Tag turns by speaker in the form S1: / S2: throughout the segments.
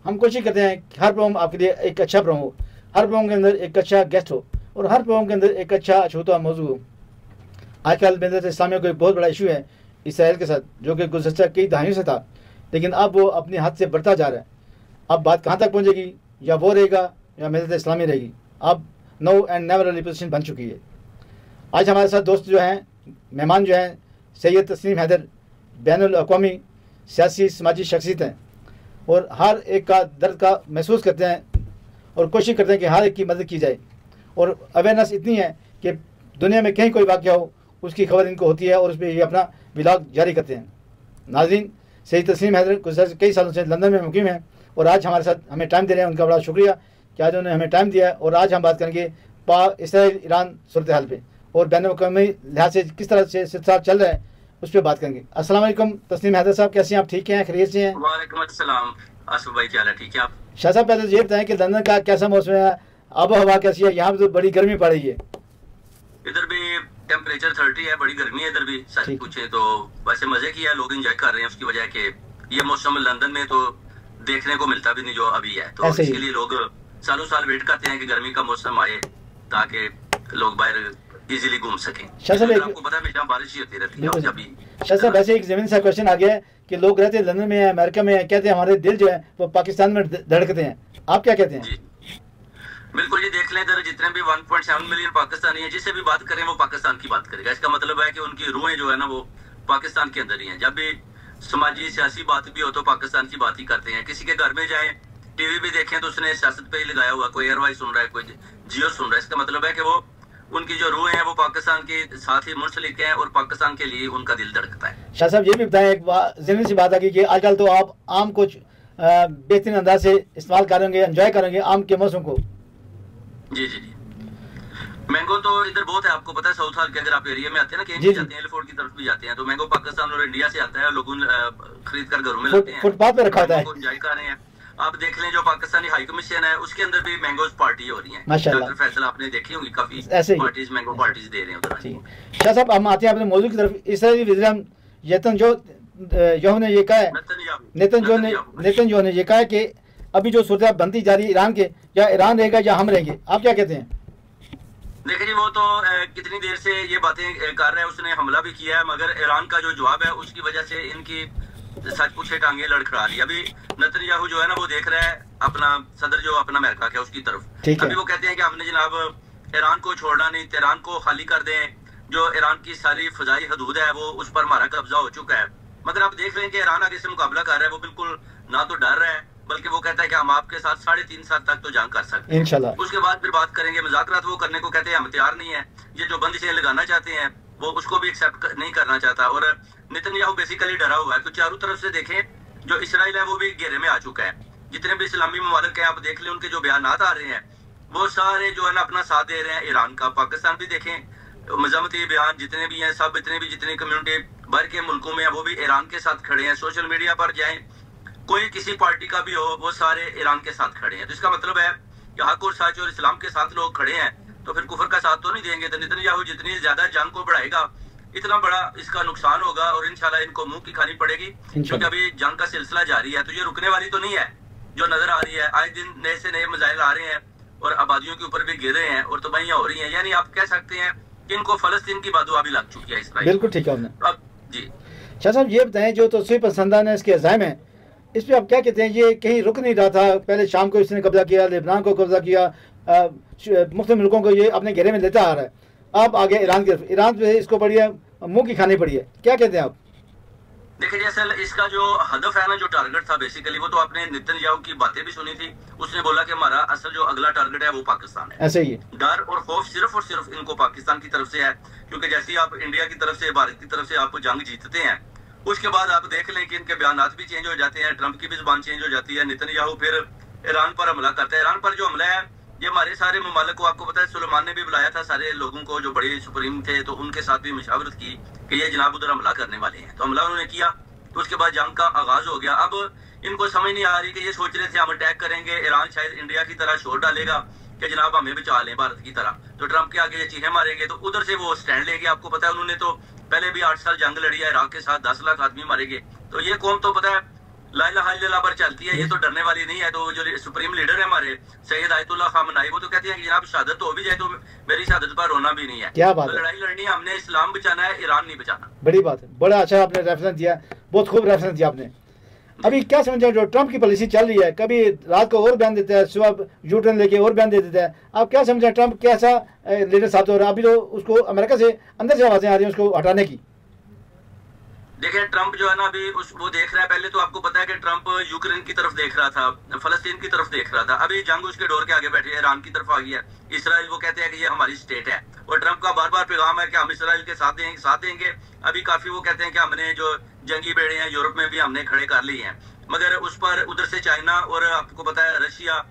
S1: हम कोशिश करते हैं कि हर प्रोग्राम आपके लिए एक अच्छा प्रोग्राम हो, हर प्रोग्राम के अंदर एक अच्छा गेस्ट हो और हर प्रोग्राम के अंदर एक अच्छा अछूता मौजू हो। आजकल मिल्लत इस्लामिया को एक बहुत बड़ा इशू है इसराइल के साथ, जो कि गुज़श्ता कई दहाइयों से था, लेकिन अब वो अपनी हद से बढ़ता जा रहा है। अब बात कहाँ तक पहुँचेगी, या वो रहेगा या मिल्लत इस्लामी रहेगी। अब नो एंड नेवर वाली पोजीशन बन चुकी है। आज हमारे साथ दोस्त जो हैं, मेहमान जो हैं, सैयद तस्नीम हैदर बैनुल अक़वामी सियासी समाजी शख्सियत हैं और हर एक का दर्द का महसूस करते हैं और कोशिश करते हैं कि हर एक की मदद की जाए। और अवेयरनेस इतनी है कि दुनिया में कहीं कोई वाक़या हो उसकी खबर इनको होती है और उस पर ये अपना व्लॉग जारी करते हैं। नाज़रीन, सैयद तस्नीम हैदर गुज़श्ता कई सालों से लंदन में मुक़ीम हैं और आज हमारे साथ हमें टाइम दे रहे हैं। उनका बड़ा शुक्रिया कि आज उन्होंने हमें टाइम दिया है। और आज हम बात करेंगे इसराइल ईरान सूरत हाल पे और बैनुल-अक़वामी लिहाज से किस तरह से सिलसिला चल रहा है उस पर बात करेंगे। अस्सलाम वालेकुम तस्नीम हैदर साहब, कैसे हैं आप? ठीक हैं, खैरियत से हैं?
S2: वालेकुम अस्सलाम आसिफ भाई, क्या हाल है? ठीक है आप?
S1: शाह साहब, पहले ये बताएं कि लंदन का कैसा मौसम है, आबो हवा कैसी है? यहाँ पे तो बड़ी गर्मी पड़ रही है।
S2: इधर भी टेम्परेचर 30 है, बड़ी गर्मी है इधर भी। सच पूछे तो वैसे मजे की है, लोग एंजॉय कर रहे हैं उसकी वजह के ये मौसम लंदन में तो देखने को मिलता भी नहीं जो अभी है, तो इसके लिए लोग सालों साल वेट करते हैं कि गर्मी का मौसम आए ताकि लोग बाहर इजीली घूम सकें। आपको पता है बारिश ही होती रहती है अभी।
S1: शाह साहब, वैसे एक जमीन सा क्वेश्चन आ गया है कि लोग रहते हैं लंदन में है, अमेरिका में है, कहते हैं हमारे दिल जो है वो पाकिस्तान में धड़कते हैं, आप क्या कहते हैं?
S2: जी बिल्कुल, ये देख लें इधर जितने भी 1.7 मिलियन पाकिस्तानी है, जिससे भी बात करें वो पाकिस्तान की बात करेगा। इसका मतलब है कि उनकी रूहें जो है ना वो पाकिस्तान के अंदर ही है। जब भी समाजी सियासी बात भी हो तो पाकिस्तान की बात ही करते हैं। किसी के घर में जाए टीवी भी देखें तो उसने सियासत पे ही लगाया हुआ, कोई एयरवाई सुन रहा है, कोई जियो सुन रहा है। इसका मतलब है कि वो उनकी जो रूह है वो पाकिस्तान के साथ ही मुंसलिक है और पाकिस्तान के लिए उनका दिल धड़कता है।
S1: शाह साहब, ये भी बताएं, एक ज़रूरी सी बात आ गई कि आजकल तो आप आम कुछ बेहतरीन अंदाज से इस्तेमाल करेंगे, एंजॉय करेंगे आम के मौसम को।
S2: जी जी जी, मैंगो तो इधर बहुत है, आपको पता है। साउथ हाल के अगर आप एरिया में आते हैं ना, कहीं जाते हैं एयरपोर्ट की तरफ भी जाते हैं तो मैंगो पाकिस्तान और इंडिया से आता है, लोग खरीद कर घरों में लाते हैं,
S1: फुटपाथ पे रखा होता है,
S2: एंजॉय कर रहे हैं। आप देख लें जो पाकिस्तानी हाई कमीशन है उसके अंदर भी मैंगोज पार्टी हो रही है। डॉक्टर फैसल आपने देखी होंगी, काफी पार्टीज मैंगो पार्टीज दे रहे हैं उधर।
S1: शाह साहब, हम आते हैं अपने मौजूद की तरफ। इसराइली वज़ीर-ए-आज़म नेतन्याहू ने ये कहा है, नेतन्याहू ने ये कहा है कि अभी जो सूरत बनती जा रही है ईरान के, या ईरान रहेगा या हम रहेंगे, आप क्या कहते हैं?
S2: देखिए जी, वो तो कितनी देर से ये बातें कर रहे हैं, उसने हमला भी किया है, मगर ईरान का जो जवाब है उसकी वजह से इनकी सच पूछे टांगे लड़खड़ा रही है। अभी नेतन्याहू जो है ना वो देख रहा है अपना सदर जो अपना अमेरिका का उसकी तरफ। अभी वो कहते हैं कि हमने जनाब ईरान को छोड़ना नहीं, तेहरान को खाली कर दें। जो ईरान की सारी फजाई हदूद है वो उस पर हमारा कब्जा हो चुका है। मगर आप देख रहे हैं कि ईरान आगे से मुकाबला कर रहा है, वो बिल्कुल ना तो डर रहा है बल्कि वो कहता है कि हम आपके साथ 3.5 साल तक तो जंग कर सकते हैं
S1: इंशाल्लाह।
S2: उसके बाद फिर बात करेंगे। मुज़ाकरात वो करने को कहते हैं, हम तैयार नहीं है। ये जो बंदिशें लगाना चाहते हैं वो उसको भी एक्सेप्ट नहीं करना चाहता। और नेतन्याहू बेसिकली डरा हुआ है। तो चारों तरफ से देखें, जो इसराइल है वो भी घेरे में आ चुका है। जितने भी इस्लामी ममालिक हैं आप देख लें, उनके जो बयानात आ रहे हैं वो सारे जो है ना अपना साथ दे रहे हैं ईरान का। पाकिस्तान भी देखें, मजम्मती बयान जितने भी हैं सब, जितनी कम्युनिटी बाहर के मुल्कों में है वो भी ईरान के साथ खड़े हैं। सोशल मीडिया पर जाएं, कोई किसी पार्टी का भी हो, वो सारे ईरान के साथ खड़े हैं। तो इसका मतलब है कि हक और सच और इस्लाम के साथ लोग खड़े हैं, तो फिर कुफर का साथ तो नहीं देंगे। तो नेतन्याहू जितनी ज्यादा जंग को बढ़ाएगा इतना बड़ा इसका नुकसान होगा और इंशाल्लाह इनको मुंह की खानी पड़ेगी, क्योंकि अभी जंग का सिलसिला जारी है। तो ये रुकने वाली तो नहीं है जो नजर आ रही है। आए दिन नए से नए मिसाइल आ रहे हैं और आबादियों के ऊपर भी गिर रहे हैं और तबाहियां हो रही हैं। यानी आप कह सकते हैं कि इनको फलस्तीन की बदुआ भी लग चुकी है इसराइल।
S1: बिल्कुल ठीक है आपने।
S2: अब जी
S1: शाह साहब, ये बताएं, जो तस्वीर पसंदा ने इसके अज़ाइम है, इस पर आप क्या कहते हैं? ये कहीं रुक नहीं रहा था, पहले शाम को इसने कब्जा किया, लेबनान को कब्जा किया, मुख्तलिफ मुल्कों को ये अपने घेरे में लेता आ रहा है। अब आगे ईरान की तरफ, ईरान जो है इसको पड़ी है, मुंह की खानी पड़ी है, क्या कहते हैं आप?
S2: देखिए जैसे इसका जो हदफ है ना, जो टारगेट था बेसिकली, वो तो आपने नेतन्याहू की बातें भी सुनी थी। उसने बोला कि हमारा असल जो अगला टारगेट है वो पाकिस्तान है।
S1: ऐसे ही
S2: डर और खौफ सिर्फ और सिर्फ इनको पाकिस्तान की तरफ से है, क्योंकि जैसे ही आप इंडिया की तरफ से, भारत की तरफ से आप जंग जीतते हैं, उसके बाद आप देख लें कि इनके बयानात भी चेंज हो जाते हैं, ट्रंप की भी जुबान चेंज हो जाती है। नेतन्याहू फिर ईरान पर हमला करता है। ईरान पर जो हमला है ये हमारे सारे ममालिक को, आपको पता है सुलेमान ने भी बुलाया था सारे लोगों को जो बड़े सुप्रीम थे, तो उनके साथ भी मशावरत की कि ये जनाब उधर हमला करने वाले हैं। तो हमला उन्होंने किया, तो उसके बाद जंग का आगाज हो गया। अब इनको समझ नहीं आ रही कि ये सोच रहे थे हम अटैक करेंगे, ईरान शायद इंडिया की तरह शोर डालेगा कि जनाब हमें बचा लें भारत की तरह, तो ट्रंप के आगे ये चीखें मारेंगे, तो उधर से वो स्टैंड लेंगे। आपको पता है उन्होंने तो पहले भी 8 साल जंग लड़ी है इराक के साथ, 10 लाख आदमी मारे गए। तो ये कौम तो पता है ला इलाहा इल्लल्लाह पर चलती है, ये तो डरने वाली नहीं है। तो जो सुप्रीम लीडर है हमारे सैयद आयतुल्लाह खामनाई, वो तो कहते हैं कि जनाब शहादत तो हो भी जाए तो मेरी शहादत पर रोना भी नहीं है।
S1: क्या बात
S2: तो
S1: है,
S2: लड़ाई लड़नी है, हमने इस्लाम बचाना है, ईरान नहीं बचाना।
S1: बड़ी बात है, बड़ा अच्छा आपने रेफरेंस दिया, बहुत खूब रेफरेंस दिया आपने। अभी क्या समझे जो ट्रंप की पॉलिसी चल रही है, कभी रात को और बयान देता है, सुबह यू टर्न लेके और बयान दे देता है, आप क्या समझे ट्रंप कैसा लीडर साथ हो रहा है? अभी तो उसको अमेरिका से अंदर से आवाजें आ रही हैं उसको हटाने की।
S2: देखिए ट्रंप जो है ना अभी वो देख रहा है, पहले तो आपको पता है कि ट्रंप यूक्रेन की तरफ देख रहा था, फलस्तीन की तरफ देख रहा था। अभी जंग उसके डोर के आगे बैठे, ईरान की तरफ आ गई है, इसराइल वो कहते हैं कि ये हमारी स्टेट है। और ट्रंप का बार बार पैगाम है कि हम इसराइल के साथ देंगे। अभी काफी वो कहते हैं कि हमने जो जंगी बेड़े हैं यूरोप में भी हमने खड़े कर लिए हैं, मगर उस पर उधर से चाइना और आपको पता है रशिया,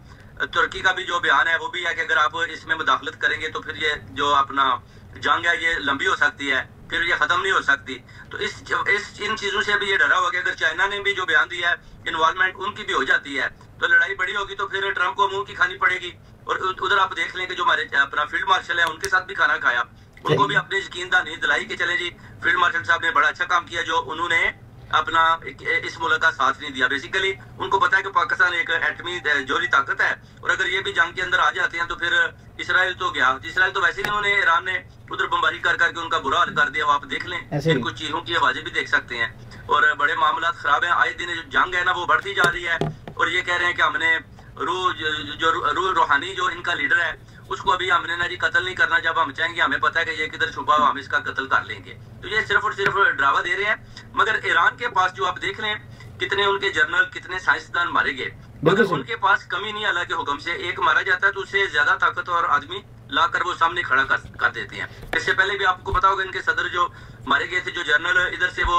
S2: तुर्की का भी जो बयान है वो भी है कि अगर आप इसमें मुदाखलत करेंगे तो फिर ये जो अपना जंग है ये लंबी हो सकती है, फिर ये खत्म नहीं हो सकती। तो इन चीजों से भी ये डरा हुआ कि अगर चाइना ने भी जो बयान दिया है, इन्वॉल्वमेंट उनकी भी हो जाती है तो लड़ाई बड़ी होगी, तो फिर ट्रंप को मुंह की खानी पड़ेगी। और उधर आप देख लें कि जो हमारे अपना फील्ड मार्शल है उनके साथ भी खाना खाया, उनको भी अपनी यकीनदानी दिलाई कि चले जी फील्ड मार्शल साहब ने बड़ा अच्छा काम किया जो उन्होंने अपना इस मुल्क का साथ नहीं दिया। बेसिकली उनको पता है कि पाकिस्तान एक एटमी जोहरी ताकत है, और अगर ये भी जंग के अंदर आ जाते हैं तो फिर इसराइल तो गया। इसराइल तो वैसे ही उन्होंने ईरान ने उधर बमबारी कर करके उनका बुरा हाल कर दिया। आप देख लें, इनको चीखों की आवाजें भी देख सकते हैं, और बड़े मामला खराब है। आए दिन जो जंग है ना वो बढ़ती जा रही है, और ये कह रहे हैं कि हमने रूह रूहानी जो इनका लीडर है उसको अभी हमने ना जी कत्ल नहीं करना, जब हम चाहेंगे हमें पता है कि ये किधर छुपा हुआ, हम इसका कत्ल कर लेंगे। तो ये सिर्फ और सिर्फ ड्रावा दे रहे हैं। मगर ईरान के पास जो आप देख लें कितने उनके जनरल, कितने साइंसदान मारे गए, मगर उनके पास कमी नहीं अल्लाह के हुक्म से। एक मारा जाता है तो उससे ज्यादा ताकतवर आदमी लाकर वो सामने खड़ा कर देते हैं। इससे पहले भी आपको पता होगा इनके सदर जो मारे गए थे, जो जनरल इधर से वो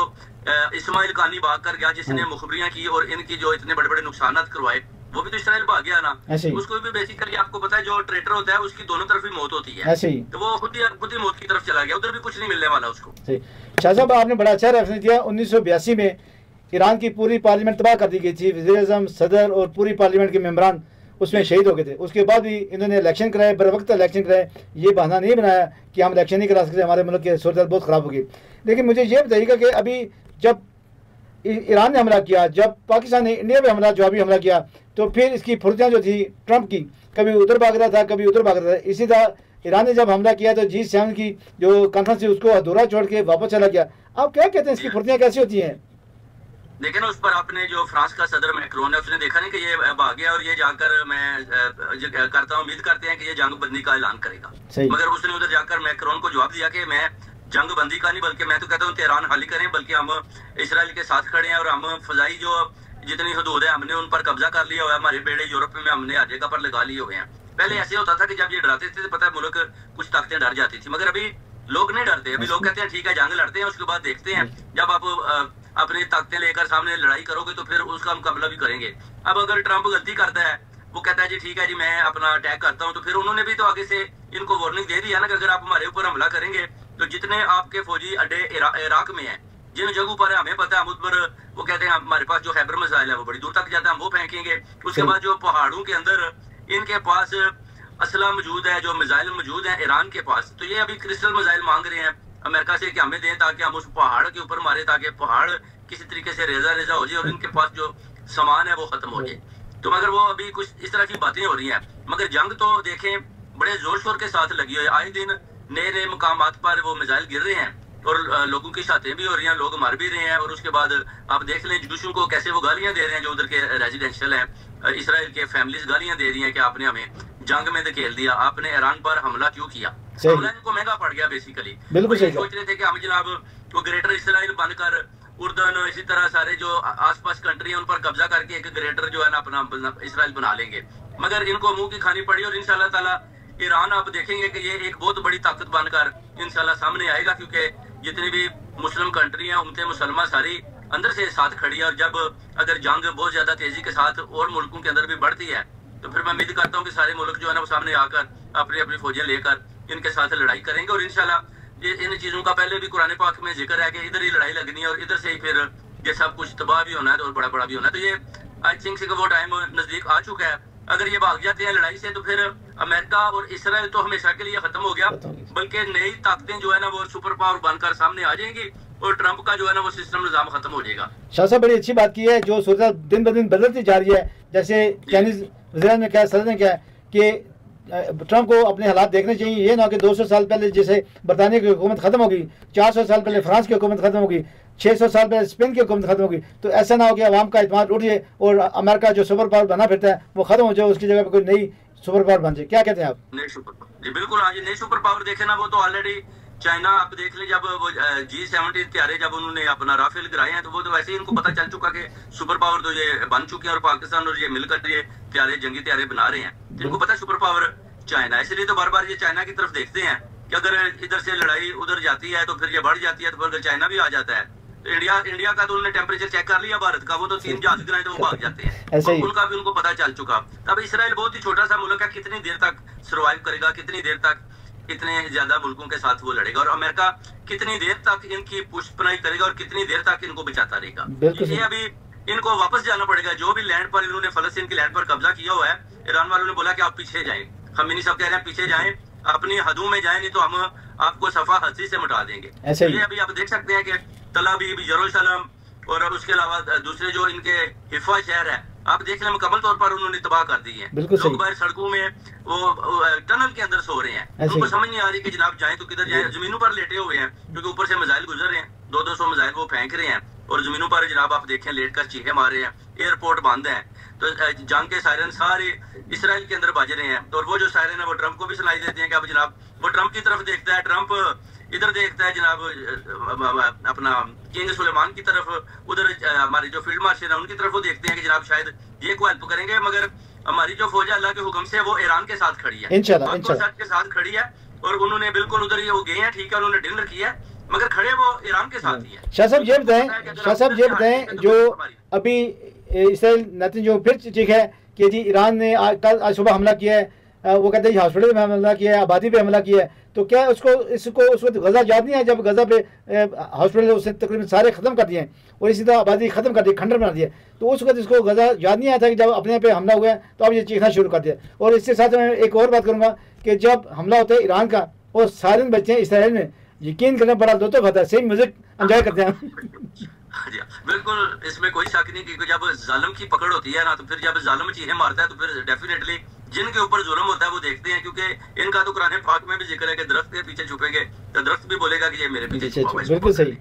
S2: इस्माइल कानी भाग कर गया जिसने मुखबरियां की और इनकी जो इतने बड़े बड़े नुकसान करवाए, वो भी तो इसराइल भाग गया ना। उसको भी बेसिकली आपको पता है जो ट्रेटर होता है उसकी दोनों तरफ ही मौत होती है, तो वो खुद ही मौत की तरफ चला गया, उधर भी कुछ नहीं मिलने वाला उसको।
S1: शाह साहब आपने बड़ा अच्छा रेफरेंस दिया। 1982 में ईरान की पूरी पार्लियामेंट तबाह कर दी गई थी, वज़ीर-ए-आज़म, सदर और पूरी पार्लियामेंट के मेंबरान उसमें शहीद हो गए थे। उसके बाद भी इन्होंने इलेक्शन कराए, बर वक्त इलेक्शन कराए, ये बहाना नहीं बनाया कि हम इलेक्शन नहीं करा सकते, हमारे मुल्क की सूरत बहुत ख़राब होगी। लेकिन मुझे ये बताइएगा कि अभी जब ईरान ने हमला किया, जब पाकिस्तान ने इंडिया पे जवाबी हमला किया, तो फिर इसकी फुर्तियाँ जो थी ट्रंप की, कभी उधर भाग रहा था कभी उधर भाग रहा था। इसी तरह ईरान ने जब हमला किया तो G7 की जो कॉन्फ्रेंस थी उसको अधूरा छोड़ के वापस चला गया। आप क्या कहते हैं इसकी फुर्तियाँ कैसी होती हैं?
S2: देखिए ना, उस पर आपने जो फ्रांस का सदर मैक्रोन है उसने देखा नहीं कि ये भाग गया, और ये जाकर मैं करता हूँ उम्मीद करते हैं कि ये जंग बंदी का ऐलान करेगा, मगर उसने उधर जाकर मैक्रोन को जवाब दिया कि मैं जंग बंदी का नहीं बल्कि मैं तो कहता हूँ तेहरान खाली करें, बल्कि हम इसराइल के साथ खड़े हैं और हम फजाई जो जितनी हदूद है हमने उन पर कब्जा कर लिया हुआ है। हमारे बेड़े यूरोप में हमने हर जगह पर लगा लिए हुए हैं। पहले ऐसे होता था कि जब ये डराते थे तो पता है मुल्क कुछ ताकतें डर जाती थी, मगर अभी लोग नहीं डरते। अभी लोग कहते हैं ठीक है जंग लड़ते हैं, उसके बाद देखते हैं जब आप अपनी ताकतें लेकर सामने लड़ाई करोगे तो फिर उसका मुकाबला भी करेंगे। अब अगर ट्रंप गलती करता है, वो कहता है जी ठीक है जी मैं अपना अटैक करता हूँ, तो फिर उन्होंने भी तो आगे से इनको वार्निंग दे दी है ना कि अगर आप हमारे ऊपर हमला करेंगे तो जितने आपके फौजी अड्डे इराक में हैं, जिन जगहों पर हमें पता है हम उस पर, वो कहते हैं हमारे पास जो खैबर मिसाइल है वो बड़ी दूर तक जाता है, हम वो फेंकेंगे। उसके बाद जो पहाड़ों के अंदर इनके पास असला मौजूद है, जो मिसाइल मौजूद है ईरान के पास, तो ये अभी क्रिस्टल मिसाइल मांग रहे हैं अमेरिका से कि हमें दें ताकि हम उस पहाड़ के ऊपर मारे, ताकि पहाड़ किसी तरीके से रेजा रेजा हो जाए और इनके पास जो सामान है वो खत्म हो जाए। तो मगर वो अभी कुछ इस तरह की बातें हो रही हैं, मगर जंग तो देखें बड़े जोर शोर के साथ लगी हुई है। आए दिन नए नए मुकामात पर वो मिसाइल गिर रहे हैं और लोगों की शातें भी हो रही हैं, लोग मर भी रहे हैं। और उसके बाद आप देख लें जूशों को कैसे वो गालियां दे रहे हैं जो उधर के रेजिडेंशियल हैं, इसराइल के फैमिलीज गालियां दे रही हैं कि आपने हमें जंग में धकेल दिया, आपने ईरान पर हमला क्यों किया। हमला इनको महंगा पड़ गया बेसिकली। बिल्कुल सोच रहे थे कि हम जनाब वो ग्रेटर इसराइल बनकर उर्दन, इसी तरह सारे जो आसपास कंट्री है उन पर कब्जा करके एक ग्रेटर जो है ना अपना इसराइल बना लेंगे, मगर इनको मुंह की खानी पड़ी। और इंशाल्लाह ताला ईरान आप देखेंगे कि ये एक बहुत बड़ी ताकत बनकर इंशाल्लाह सामने आएगा, क्योंकि जितनी भी मुस्लिम कंट्री हैं उम्मत मुसलमान सारी अंदर से साथ खड़ी है। और जब अगर जंग बहुत ज्यादा तेजी के साथ और मुल्कों के अंदर भी बढ़ती है तो फिर मैं उम्मीद करता हूँ कि सारे मुल्क जो है ना वो सामने आकर अपनी अपनी फौजें लेकर इनके साथ लड़ाई करेंगे। और इंशाल्लाह ये इन चीजों का पहले भी कुरान पाक में जिक्र है कि इधर ही लड़ाई लगनी है और इधर से ही फिर ये सब कुछ तबाह भी होना है और बड़ा बड़ा भी होना है। तो ये आई थिंक वो टाइम नजदीक आ चुका है। अगर ये भाग जाते हैं लड़ाई से तो फिर अमेरिका और इसराइल तो हमेशा के लिए खत्म हो गया, बल्कि नई ताकतें जो है ना वो सुपर पावर बनकर सामने आ जाएंगी और ट्रंप का जो है ना वो सिस्टम निजाम खत्म हो जाएगा।
S1: शाह साहब बड़ी अच्छी बात की है, जो सूरत दिन ब दिन बदलती जा रही है। जैसे चाइनीज वज़ीर ने क्या, सदर ने क्या कि ट्रंप को अपने हालात देखने चाहिए। ये ना कि 200 साल पहले जैसे बरतानिया की हुकूमत खत्म होगी, 400 साल पहले फ्रांस की हुकूमत खत्म होगी, 600 साल पहले स्पेन की हुकूमत खत्म होगी, तो ऐसा ना हो कि अवाम का इत्मीनान उठ जाए और अमेरिका जो सुपर पावर बना फिरता है वो खत्म हो जाए, उसकी जगह पर कोई नई सुपर पावर बन जाए। क्या कहते हैं आप?
S2: नई सुपर पावर, जी बिल्कुल, हाँ जी, नई सुपर पावर देखे ना, वो तो ऑलरेडी चाइना, आप देख लें जब वो G70 त्यारे जब उन्होंने अपना राफेल गिराए हैं, तो वो तो वैसे ही इनको पता चल चुका कि सुपर पावर तो ये बन चुके हैं और पाकिस्तान और ये मिलकर ये त्यारे, जंगी त्यारे बना रहे हैं। इनको पता सुपर पावर चाइना, इसलिए तो बार बार ये चाइना की तरफ देखते हैं कि अगर इधर से लड़ाई उधर जाती है तो फिर ये बढ़ जाती है, तो फिर चाइना भी आ जाता है। तो इंडिया का तो उन्होंने टेम्परेचर चेक कर लिया भारत का, वो तो 3 जहाज गिराए तो वो भाग जाते हैं। तो उनका भी उनको पता चल चुका। तब इसराइल बहुत ही छोटा सा मुल्क है, कितनी देर तक सर्वाइव करेगा, कितनी देर तक कितने ज्यादा मुल्कों के साथ वो लड़ेगा, और अमेरिका कितनी देर तक इनकी पुष्टपनाई करेगा और कितनी देर तक इनको बचाता रहेगा। ये अभी इनको वापस जाना पड़ेगा। जो भी लैंड पर इन्होंने फलस्तीन की लैंड पर कब्जा किया हुआ है, ईरान वालों ने बोला कि आप पीछे जाएं, खमीनी सब कह रहे हैं पीछे जाएं, अपनी हदों में जाएं, नहीं तो हम आपको सफा हस्ती से मिटा देंगे। ये अभी आप देख सकते हैं कि तल अवीव, यरूशलेम और उसके अलावा दूसरे जो इनके हिफा शहर है, आप देख लें मुकम्मल तौर पर उन्होंने तबाह कर दी है। लोग बाहर सड़कों में वो टनल के अंदर सो रहे हैं, उनको समझ नहीं आ रही कि जनाब जाएं तो किधर जाएं। जमीनों पर लेटे हुए हैं क्योंकि ऊपर से मिसाइल गुजर रहे हैं, 200 मिसाइल वो फेंक रहे हैं और जमीनों पर जनाब आप देखें लेट कर चीखे मार रहे हैं। एयरपोर्ट बंद है, तो जंग के सायरन सारे इसराइल के अंदर बज रहे हैं, और वो जो सायरन है वो ट्रंप को भी सुनाई देते हैं कि अब जनाब वो ट्रंप की तरफ देखता है, ट्रंप इधर देखता है जनाब अपना किंग सुलेमान की तरफ, उधर हमारी जो फील्ड मार्शल है उनकी तरफ वो देखते हैं कि जनाब शायद ये को हेल्प करेंगे। मगर हमारी जो फौज है अल्लाह के हुक्म से वो ईरान के साथ खड़ी है,
S1: इंशाल्लाह
S2: के साथ खड़ी है, और उन्होंने बिल्कुल उधर ये वो गए हैं, ठीक है, उन्होंने डिनर किया है, मगर खड़े वो ईरान के साथ ही है।
S1: शाह साहब ये बताएं जो अभी इसराइल नेतन्याहू जो फिर चीख है कि जी ईरान ने आज सुबह हमला किया है, वो कहते हैं हॉस्पिटल में हमला किया है, आबादी पे हमला किया है, तो क्या उसको उस वक्त गजा याद नहीं है जब गजा पे हॉस्पिटल उसने तकरीबन सारे खत्म कर दिए हैं और इसी तरह आबादी खत्म कर दी, खंडर बना दिया, तो उस वक्त इसको गजा याद नहीं आया था कि जब अपने पे हमला हुआ है तो अब ये चीखना शुरू कर दिया। और इसके साथ मैं एक और बात करूँगा कि जब हमला होता है ईरान का और सारे बच्चे इसराइल में, यकीन करना बड़ा लुत्फ आता है, सेम म्यूजिक एंजॉय करते हैं।
S2: बिल्कुल, इसमें कोई शक नहीं कि जब जालिम की पकड़ होती है ना, तो फिर जब जालिम चीजें मारता है तो फिर डेफिनेटली जिनके ऊपर जुल्म होता है वो देखते हैं, क्योंकि इनका तो कुरान पाक में भी जिक्र है कि दरख्त के पीछे छुपेंगे तो दरख्त भी बोलेगा कि ये मेरे पीछे छुपा हुआ है।
S1: बिल्कुल सही,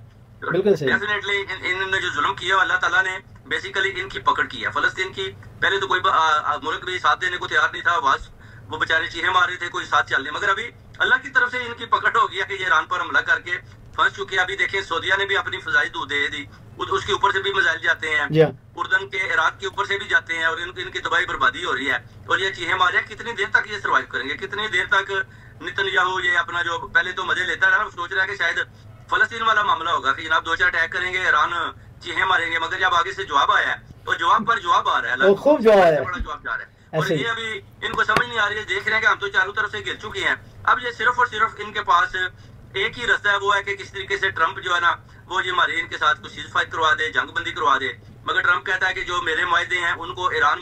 S1: बिल्कुल सही।
S2: डेफिनेटली इन्होंने जो जुल्म किया अल्लाह ताला ने बेसिकली इनकी पकड़ की है। फलस्तीन की पहले तो कोई मुल्क भी साथ देने को तैयार नहीं था, आवाज वो बेचारे चीहे मार रहे थे, कोई साथ चल नहीं, मगर अभी अल्लाह की तरफ से इनकी पकड़ हो गया कि ये ईरान पर हमला करके फंस चुके हैं। अभी देखिए सऊदिया ने भी अपनी फजाई दूध दे दी, उसके ऊपर से भी मिसाइल जाते हैं, उर्दन के इराक के ऊपर से भी जाते हैं, और इनकी तबाही बर्बादी हो रही है और ये चीहे मारे। कितनी देर तक ये सर्वाइव करेंगे, कितनी देर तक नेतन्याहू ये अपना जो पहले तो मजे लेता रहा, सोच रहा है कि शायद फलस्तीन वाला मामला होगा कि जनाब 2-4 अटैक करेंगे, ईरान चीहे मारेंगे, मगर जब आगे से जवाब आया है तो जवाब पर जवाब आ रहा है,
S1: खूब जवाब है,
S2: बड़ा जवाब जा रहा है। और ये अभी इनको समझ नहीं आ रही है, देख रहे हैं कि हम तो चारों तरफ से गिर चुके हैं। अब ये सिर्फ और सिर्फ इनके पास एक ही रास्ता है, वो है कि किस तरीके से ट्रंप जो है ना वो ये हमारे इनके साथ कुछ सीज फायर करवा दे, जंगबंदी करवा दे। मगर ट्रंप कहता है कि जो मेरे मुआहदे हैं उनको ईरान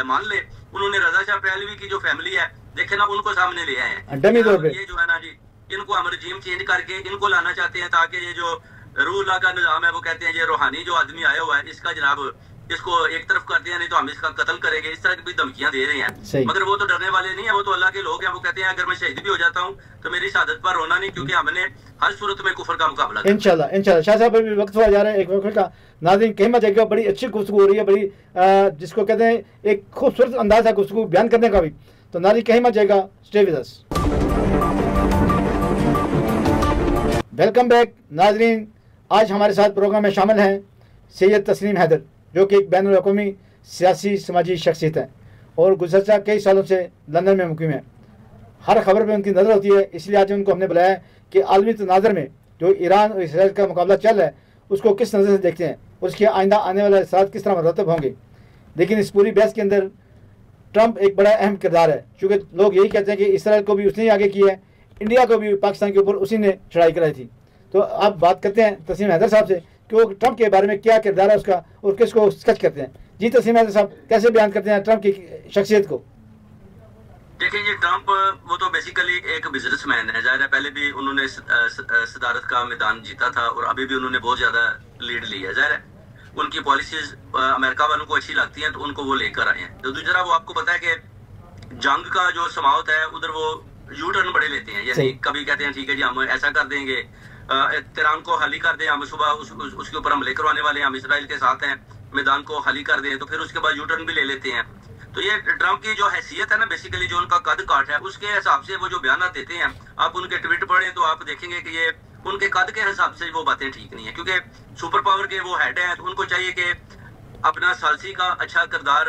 S2: मान ले। उन्होंने रजा शाह पहलवी की जो फैमिली है देखे ना, उनको सामने ले आए हैं। ये जो है ना जी, इनको हम रजीम चेंज करके इनको लाना चाहते हैं ताकि ये जो रूह का निजाम है, वो कहते हैं ये रूहानी जो आदमी आया हुआ है इसका जनाब इसको एक तरफ करते हैं, नहीं तो हम इसका कत्ल करेंगे, इस तरह की भी धमकियां दे रहे हैं। मगर वो तो डरने वाले नहीं है, वो तो अल्लाह के लोग हैं। वो कहते हैं अगर मैं शहीद भी हो जाता हूँ तो मेरी शहादत पर रोना नहीं, क्योंकि हमने हर सूरत में कुफर का मुकाबला किया।
S1: इंशाल्लाह इंशाल्लाह। शाह साहब अभी वक्त हुआ जा रहा है एक वक्त का, नाज़रीन कहीं मत जाएगा, बड़ी अच्छी गुफ्तगू हो रही है, बड़ी जिसको कहते हैं एक खूबसूरत अंदाज है गुफ्तगू बयान करने का भी। तो नाज़रीन कहीं मत जाएगा, stay with us. Welcome back नाज़रीन। आज हमारे साथ प्रोग्राम में शामिल हैं सैयद तस्लीम हैदर, जो कि एक बैनुल-अक़वामी सियासी समाजी शख्सियत है और गुज़श्ता कई सालों से लंदन में मुक़ीम है। हर खबर पर उनकी नज़र होती है, इसलिए आज उनको हमने बुलाया कि आलमी तनाज़र में जो ईरान और इसराइल का मुकाबला चल रहा है उसको किस नज़र से देखते हैं, उसके आइंदा आने वाले साथ किस तरह मरतब होंगे। लेकिन इस पूरी बहस के अंदर ट्रंप एक बड़ा अहम किरदार है, चूँकि लोग यही कहते हैं कि इसराइल को भी उसने ही आगे किया है, इंडिया को भी पाकिस्तान के ऊपर उसी ने चढ़ाई कराई थी। तो आप बात करते हैं तस्लीम हैदर साहब से कि वो ट्रंप के बारे में क्या किरदार है उसका और किसको स्केच करते हैं। जी तस्लीम हैदर साहब, कैसे बयान करते हैं ट्रंप की शख्सियत को?
S2: देखिए ये ट्रंप वो तो बेसिकली एक बिजनेसमैन है, जाहिर है पहले भी उन्होंने सदारत का मैदान जीता था और अभी भी उन्होंने बहुत ज्यादा लीड ली है। जाहिर है उनकी पॉलिसीज अमेरिका वालों को अच्छी लगती हैं तो उनको वो लेकर आए हैं। तो दूसरा वो आपको पता है कि जंग का जो समावत है उधर वो यू टर्न बड़े लेते हैं, यानी कभी कहते हैं ठीक है जी हम ऐसा कर देंगे, तिरान को खाली कर दें, हम सुबह उसके ऊपर हमले करवाने वाले हैं, हम इसराइल के साथ हैं, मैदान को खाली कर दें, तो फिर उसके बाद यू टर्न भी ले लेते हैं। तो ये ट्रंप की जो हैसियत है ना, बेसिकली जो उनका कद काट है उसके हिसाब से वो जो बयान देते हैं, आप उनके ट्वीट पढ़ें तो आप देखेंगे कि ये उनके कद के हिसाब से वो बातें ठीक नहीं है, क्योंकि सुपर पावर के वो हेड हैं तो उनको चाहिए कि अपना सालसी का अच्छा किरदार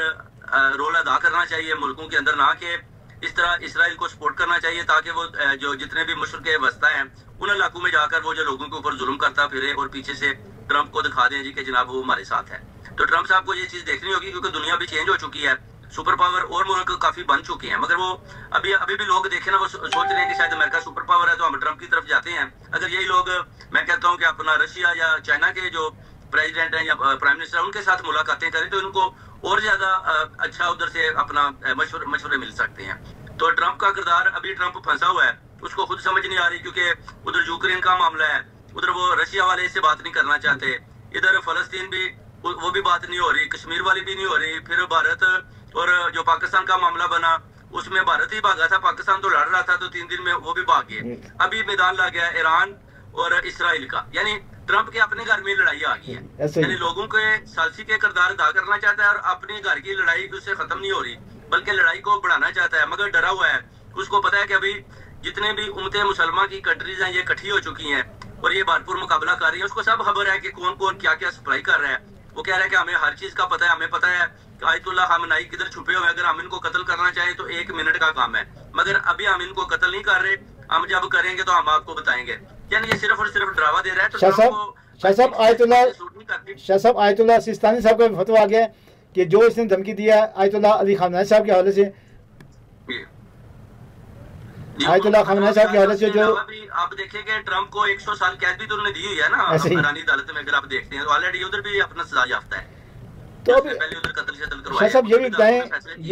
S2: रोल अदा करना चाहिए मुल्कों के अंदर, ना कि इस तरह इसराइल को सपोर्ट करना चाहिए ताकि वो जो जितने भी मुश्रिक वस्ता हैं उन इलाकों में जाकर वो जो लोगों के ऊपर जुल्म करता फिरे और पीछे से ट्रंप को दिखा दें जी कि जनाब वो हमारे साथ है। तो ट्रंप साहब को ये चीज देखनी होगी, क्योंकि दुनिया भी चेंज हो चुकी है, सुपर पावर और मुल्क काफी बन चुके हैं, मगर वो अभी भी लोग देखे ना वो सोच रहे हैं कि शायद अमेरिका सुपर पावर है तो हम ट्रंप की तरफ जाते हैं। अगर यही लोग, मैं कहता हूँ कि अपना रशिया या चाइना के जो प्रेसिडेंट हैं या प्राइम मिनिस्टर उनके साथ मुलाकातें करें तो इनको और ज्यादा अच्छा उधर से अपना मशवरे मिल सकते हैं। तो ट्रंप का किरदार, अभी ट्रंप फंसा हुआ है, उसको खुद समझ नहीं आ रही, क्योंकि उधर यूक्रेन का मामला है, उधर वो रशिया वाले इससे बात नहीं करना चाहते, इधर फलस्तीन भी वो भी बात नहीं हो रही, कश्मीर वाली भी नहीं हो रही, फिर भारत और जो पाकिस्तान का मामला बना उसमें भारत ही भागा था, पाकिस्तान तो लड़ रहा था तो 3 दिन में वो भी भाग गए। अभी मैदान लग गया ईरान और इसराइल का, यानी ट्रंप के अपने घर में लड़ाई आ गई है, यानी लोगों के सालसी के किरदार अदा करना चाहता है और अपने घर की लड़ाई उससे खत्म नहीं हो रही बल्कि लड़ाई को बढ़ाना चाहता है, मगर डरा हुआ है। उसको पता है कि अभी जितने भी उम्मतें मुसलमान की कंट्रीज हैं ये इकट्ठी हो चुकी हैं और ये भरपूर मुकाबला कर रही है, उसको सब खबर है कि कौन कौन क्या क्या सप्लाई कर रहा है। वो कह रहा है कि हमें हर चीज का पता है, हमें पता है कि आयतुल्लाह खामेनी किधर छुपे हुए, अगर हम इनको कत्ल करना चाहें तो 1 मिनट का काम है, मगर अभी हम इनको कत्ल नहीं कर रहे, हम जब करेंगे तो हम आपको बताएंगे। यानी ये सिर्फ और सिर्फ डरावा दे रहा है। तो
S1: शाह साहब आयतुल्लाह सिस्तानी साहब का फतवा आ गया है कि जो इसने धमकी दिया है आयतुल्लाह अली खामेनी साहब के हवाले से, आयतुल्लाह खामेनी साहब के हवाले से जो
S2: आप देखेंगे ट्रंप को 100 साल कैद भी तो उन्होंने दी हुई है ना ईरानी अदालत में, अगर आप देखते हैं तो ऑलरेडी उधर भी अपना सजा याफ्ता है।
S1: तो अभी शाह साहब ये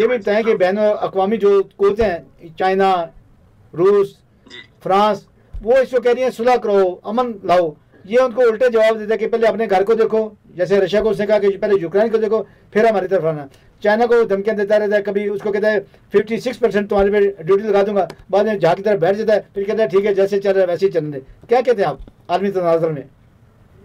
S1: भी बताएं कि बैन अक़वामी जो कुव्वतें हैं, चाइना, रूस, फ्रांस, वो इसको कह रही है सुलह करो, अमन लाओ, ये उनको उल्टे जवाब देते हैं कि पहले अपने घर को देखो, जैसे रशिया को उसने कहा कि पहले यूक्रेन को देखो फिर हमारी तरफ आना। चाइना को धमकियां देता रहता है, कभी उसको कहता है 56% तुम्हारे पे ड्यूटी लगा दूंगा, बाद में जहाँ की तरफ बैठ जाता है, फिर कहता है ठीक है जैसे चल रहा है वैसे ही चलने दे। क्या कहते हैं आप आलमी तनाज़ुर में?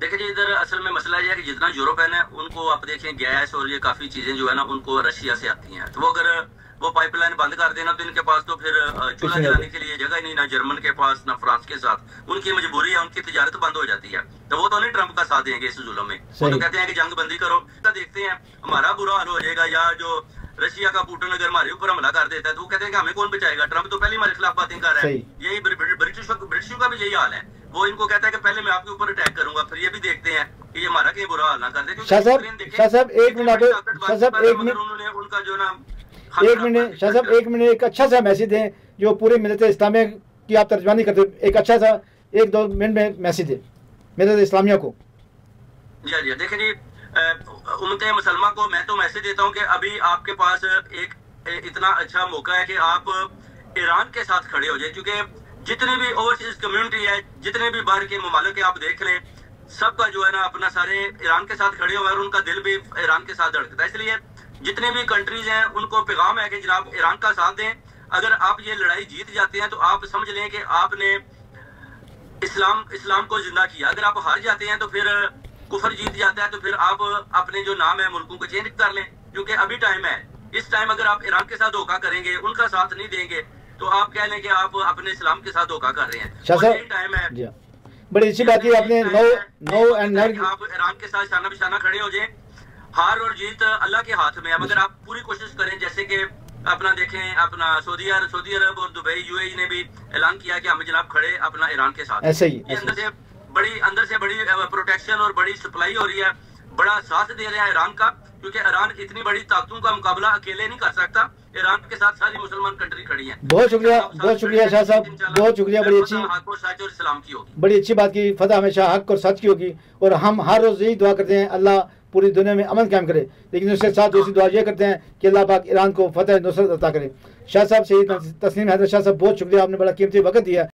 S2: देखिए जी, इधर असल में मसला यह है कि जितना यूरोपियन है उनको आप देखें गैस और ये काफी चीजें जो है ना उनको रशिया से आती हैं, तो वो अगर वो पाइपलाइन बंद कर देना तो इनके पास तो फिर चूल्हा जलाने के लिए जगह ही नहीं, ना जर्मन के पास ना फ्रांस के साथ, उनकी मजबूरी है, उनकी तिजारत बंद हो जाती है। तो वो तो नहीं ट्रंप का साथ देंगे इस जुल्म में, वो तो कहते हैं कि जंग बंदी करो। देखते हैं हमारा बुरा हाल हो जाएगा, या जो रशिया का पुतिन अगर हमारे ऊपर हमला कर देता है तो वो कहते हैं कि हमें कौन बचाएगा, ट्रंप तो पहले हमारे खिलाफ बातें कर रहा है। यही ब्रिटिशों का भी यही हाल है, वो इनको कहता है कि पहले मैं आपके ऊपर अटैक करूंगा, फिर ये भी देखते हैं कि ये हमारा कहीं बुरा हाल ना कर दे।
S1: शाह साहब एक मिनट एक अच्छा सा मैसेज दें जो पूरे मिल्लत इस्लामिया की आप तर्जमानी करते, एक अच्छा सा 1-2 मिनट में मैसेज दें मिल्लत इस्लामिया को।
S2: जी देखिए जी, उम्मत मुसलमान को मैं तो मैसेज देता हूँ कि अभी आपके पास एक इतना अच्छा मौका है कि आप ईरान के साथ खड़े हो जाए, क्योंकि जितनी भी ओवरसीज कम्युनिटी है, जितने भी बाहर के ममालिक आप देख लें, सबका जो है ना अपना सारे ईरान के साथ खड़े हुए हैं और उनका दिल भी ईरान के साथ धड़कता है। इसलिए जितने भी कंट्रीज हैं उनको पैगाम है कि जनाब ईरान का साथ दें। अगर आप ये लड़ाई जीत जाते हैं तो आप समझ लें कि आपने इस्लाम को जिंदा किया, अगर आप हार जाते हैं तो फिर कुफर जीत जाता है, तो फिर आप अपने जो नाम है मुल्कों को चेंज कर लें, क्योंकि अभी टाइम है। इस टाइम अगर आप ईरान के साथ धोखा करेंगे, उनका साथ नहीं देंगे, तो आप कह लें कि आप अपने इस्लाम के साथ धोखा कर रहे हैं। यही टाइम है।
S1: बड़ी अच्छी बात है आपने
S2: आप ईरान के साथ शाना बिशाना खड़े हो जाए। हार और जीत अल्लाह के हाथ में है, मगर आप पूरी कोशिश करें, जैसे कि अपना देखें अपना सऊदी अरब और दुबई यूएई ने भी ऐलान किया कि हम जनाब खड़े अपना ईरान के साथ।
S1: ऐसे ही
S2: अंदर से बड़ी प्रोटेक्शन और बड़ी सप्लाई हो रही है, बड़ा साथ दे रहा है ईरान का, क्योंकि ईरान इतनी बड़ी ताकतों का मुकाबला अकेले नहीं कर सकता। ईरान के साथ सारी मुसलमान कंट्री खड़ी है।
S1: बहुत शुक्रिया शाह साहब, बहुत शुक्रिया। बड़ी अच्छी
S2: हक और सच और इस्लाम की होगी,
S1: बड़ी अच्छी बात की। फतह हमेशा हक और सच की होगी, और हम हर रोज यही दुआ करते हैं अल्लाह पूरी दुनिया में अमन कायम करे। लेकिन उसके साथ दूसरी दुआ ये करते हैं कि अल्लाह पाक ईरान को फतह नुसरत अता करे। शाह साहब, शहीद तस्लीम हैदर शाह साहब, बहुत शुक्रिया, आपने बड़ा कीमती वक्त दिया।